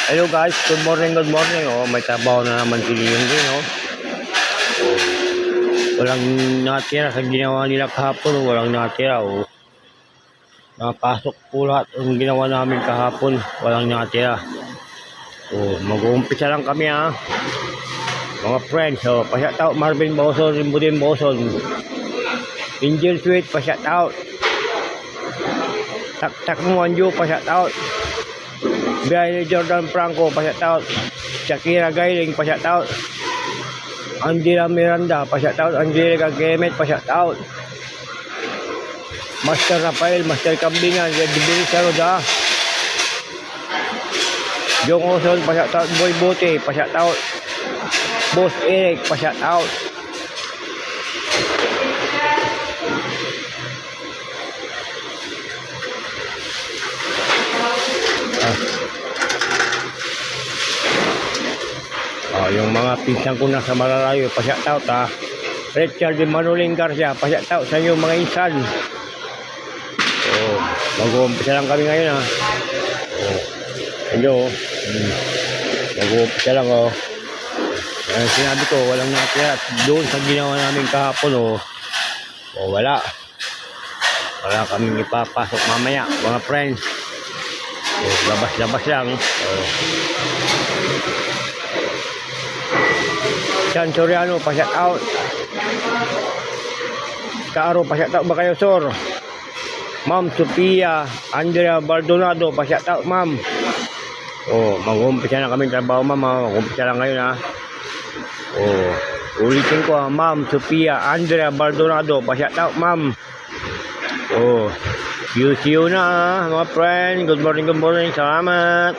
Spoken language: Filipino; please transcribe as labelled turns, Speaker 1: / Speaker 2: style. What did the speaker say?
Speaker 1: Hello guys, good morning, good morning. Oh, may trabaho na naman si Lindy, no? Walang natira sa ginawa nila kahapon, walang natira, oh. Napasok po lahat ang ginawa namin kahapon, walang natira. Oh, mag-uumpisa lang kami, ha. Mga friends, oh, pa-shout out Marvin Boson, Rimbudin Boson. Angel Sweet, pa-shout out. Tak mo Anjo, pa-shout out. Biyahe Jordan Franco, pa-shout out. Shakira Gailing, pa-shout out. Angela Miranda, pa-shout out. Angelica Clement, pa-shout out. Master Rafael, Master Kambingan, Red Billy Saroda. Jong Oson, pa-shout out. Boy Bote, pa-shout out. Boss Eric, pa-shout out. Yung mga pinsan ko na sa Malalayo, pa-shout out, ha. Richard de Manuling Garcia, pa-shout out sa inyo mga insan. Mag-uumpisa lang kami ngayon, ha. Hello. Mag-uumpisa lang, oh. Sinabi ko, walang natira doon sa ginawa namin kahapon, wala kaming ipapasok mamaya, mga friends. Labas lang. Chan Soriano, pa-shout out. Kaaro, pa-shout out ba kayo, Sor? Ma'am Sophia Andrea Baldonado, pa-shout out, ma'am. Mag-umpisa na kami trabaho, ma'am. Mag-umpisa lang ngayon, ha. Ulitin ko, ha. Ma'am Sophia Andrea Baldonado, pa-shout out, ma'am. See you na, ha, mga friend. Good morning. Salamat.